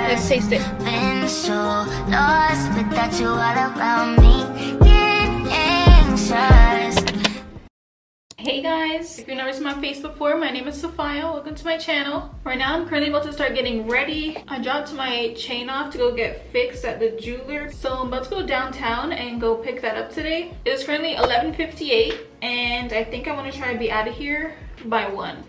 Let's taste it. Been so lost without you all around me. Get anxious. Hey guys, if you've never seen my face before, my name is Safiyah. Welcome to my channel. Right now I'm currently about to start getting ready. I dropped my chain off to go get fixed at the jeweler, so I'm about to go downtown and go pick that up today. It is currently 11:58 and I think I want to try to be out of here by 1.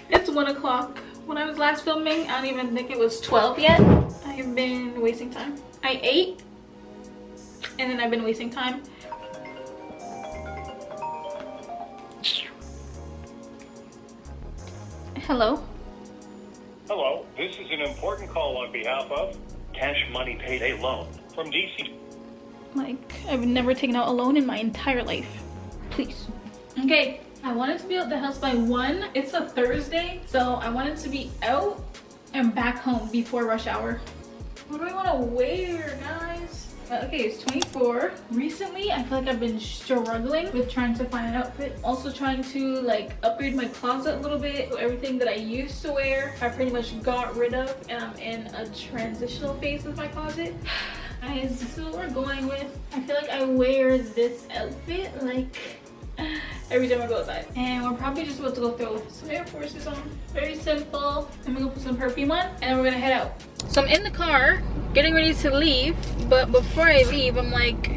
It's 1 o'clock. When I was last filming, I don't even think it was 12 yet. I have been wasting time. I ate and then I've been wasting time. Hello? Hello, this is an important call on behalf of Cash Money Payday Loan from DC. Like, I've never taken out a loan in my entire life. Please. Okay, I wanted to be out the house by 1. It's a Thursday, so I wanted to be out and back home before rush hour. What do I want to wear, guys? Okay, it's 24. Recently, I feel like I've been struggling with trying to find an outfit. Also trying to like upgrade my closet a little bit. So everything that I used to wear, I pretty much got rid of, and I'm in a transitional phase with my closet. Guys, this is what we're going with. I feel like I wear this outfit like every time I go outside. And we're probably just about to go throw some Air Forces on. Very simple. I'm gonna go put some perfume on and then we're gonna head out. So I'm in the car getting ready to leave, but before I leave I'm like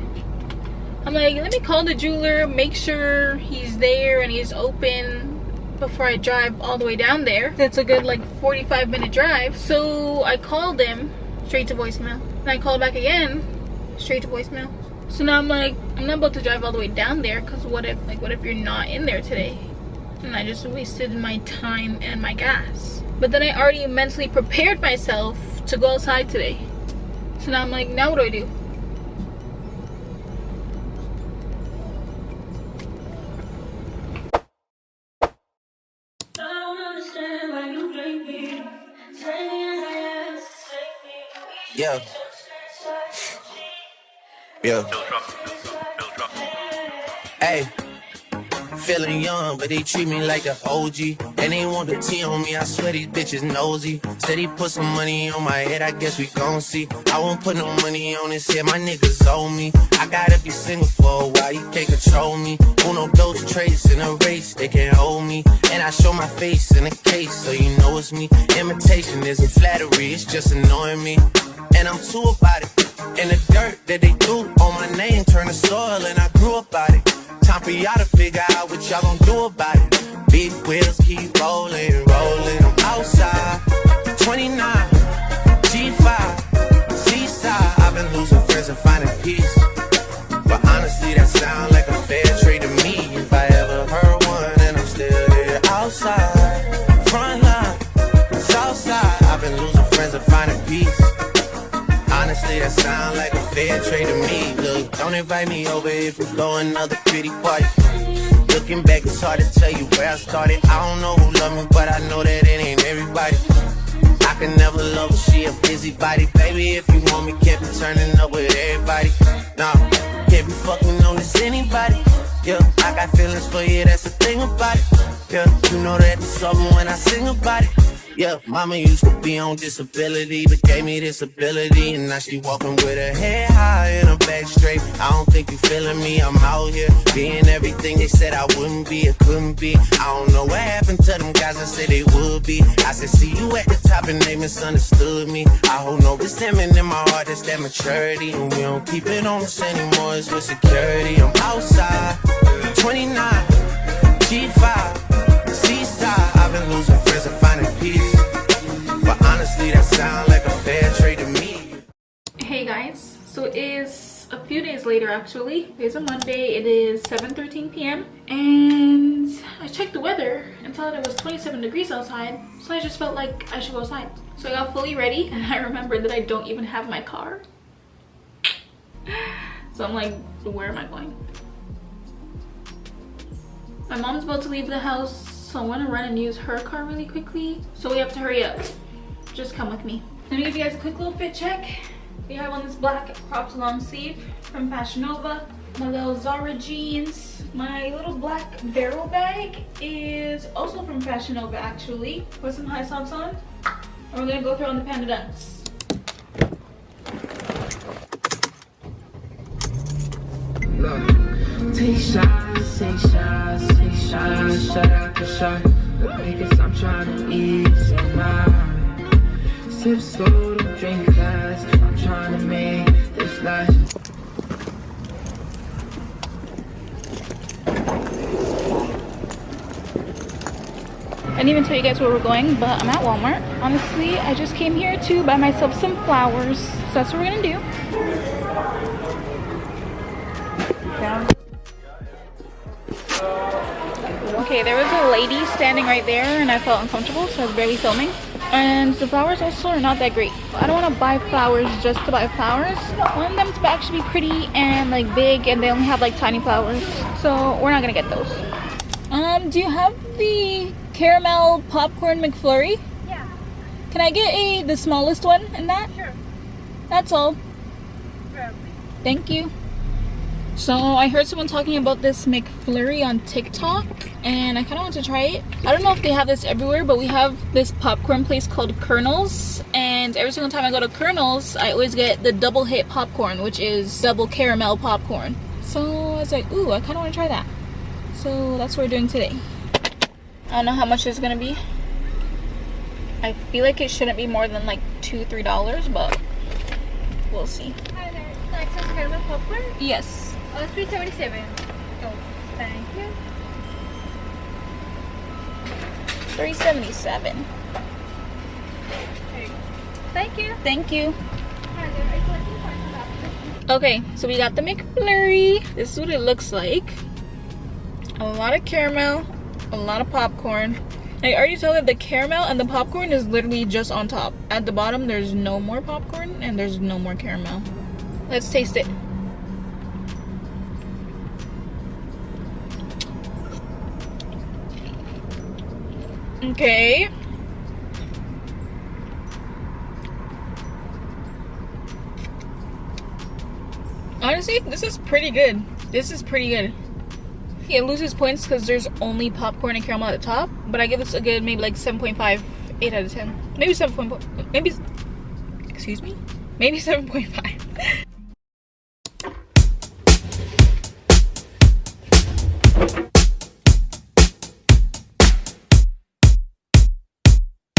let me call the jeweler, make sure he's there and he's open before I drive all the way down there. That's a good like 45-minute drive. So I called him straight to voicemail, and I called back again straight to voicemail. So now I'm like, I'm not about to drive all the way down there, because what if you're not in there today? And I just wasted my time and my gas. But then I already mentally prepared myself to go outside today. So now I'm like, now what do I do? Yeah. Hey, feeling young, but they treat me like an OG. And they want the T on me, I swear these bitches nosy. Said he put some money on my head, I guess we gon' see. I won't put no money on his head, my niggas owe me. I gotta be single for a while, you can't control me. Uno, those traits in a race, they can't hold me. And I show my face in a case, so you know it's me. Imitation isn't flattery, it's just annoying me. And I'm too about it. And the dirt that they threw on my name turned to soil, and I grew up about it. Time for y'all to figure out what y'all gon' do about it. Big wheels keep rolling, rolling. I'm outside, 29, G5, seaside. I've been losing friends and finding peace. But honestly, that sound like a fair trade to me. If I ever heard one, and I'm still here outside, front line, south side. I've been losing friends and finding peace. Honestly, that sound like a fair trade to me. Look, don't invite me over if we go another pretty party. Looking back, it's hard to tell you where I started. I don't know who loved me, but I know that it ain't everybody. I can never love her, she a busybody. Baby, if you want me, can't be turning up with everybody. Nah, can't be fucking on this anybody. Yeah, I got feelings for you, that's the thing about it. Yeah, you know that it's something when I sing about it. Yeah, mama used to be on disability, but gave me this ability. And now she walking with her head high and her back straight. I don't think you feeling me, I'm out here being everything they said I wouldn't be, or couldn't be. I don't know what happened to them guys that said they would be. I said, see you at the top and they misunderstood me. I hold no resentment in my heart, that's that maturity. And we don't keep it on us anymore, it's with security. I'm outside, 29, G5, seaside. I've been losing friends and finding peace. But honestly, that sound like a fair trade to me. Hey guys, so it is a few days later actually. It's a Monday, it is 7:13 p.m. and I checked the weather and saw that it was 27 degrees outside, so I just felt like I should go outside. So I got fully ready and I remembered that I don't even have my car. So I'm like, where am I going? My mom's about to leave the house, so I want to run and use her car really quickly. So we have to hurry up. Just come with me. Let me give you guys a quick little fit check. We have on this black cropped long sleeve from Fashion Nova. My little Zara jeans, My little black barrel bag is also from Fashion Nova actually. Put some high socks on. And we're gonna go throw on the panda dunks. Look, take shots, take shots, take shots, shut out the shot. Niggas, I'm trying to ease your mind. Sip slow, don't drink fast. I'm trying to make this last. I didn't even tell you guys where we're going, but I'm at Walmart. Honestly, I just came here to buy myself some flowers. So that's what we're gonna do. Okay, there was a lady standing right there and I felt uncomfortable, so I was barely filming. And the flowers also are not that great. I don't want to buy flowers just to buy flowers. I want them to actually be pretty and like big, and they only have like tiny flowers. So we're not gonna get those. Do you have the caramel popcorn McFlurry? Yeah. Can I get the smallest one in that? Sure. That's all. Probably. Thank you. So I heard someone talking about this McFlurry on TikTok and I kind of want to try it. I don't know if they have this everywhere, but we have this popcorn place called Colonel's, and every single time I go to Colonel's I always get the double hit popcorn, which is double caramel popcorn. So I was like, ooh, I kind of want to try that. So that's what we're doing today. I don't know how much it's gonna be. I feel like it shouldn't be more than like $2-3, but we'll see. Hi there. Access caramel popcorn? Yes. Oh, $3.77. Oh, thank you. $3.77. There you go. Thank you. Thank you. Hi there. Are you collecting cards from Appt? Okay, so we got the McFlurry. This is what it looks like. A lot of caramel, a lot of popcorn. I already told that the caramel and the popcorn is literally just on top. At the bottom, there's no more popcorn and there's no more caramel. Let's taste it. Okay. Honestly, this is pretty good. This is pretty good. It loses points because there's only popcorn and caramel at the top, but I give this a good maybe like 7.5, 8 out of 10. Maybe 7.5, maybe, excuse me? Maybe 7.5.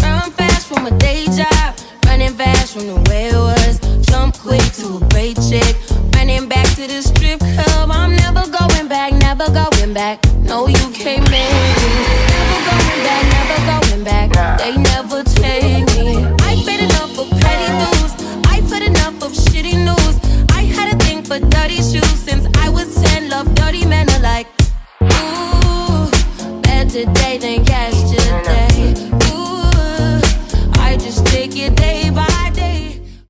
Run fast from a day job, running fast from the way it was. Jump quick to a great chick, running back to the strip club. I'm never going back, never going back. No, you can't make me. Never going back, never going back. They never take me. I paid enough for petty dues. I put enough of shitty news. I had a thing for dirty shoes since I was 10. Love dirty men alike. Ooh, better day than yesterday. Ooh, I just take it day by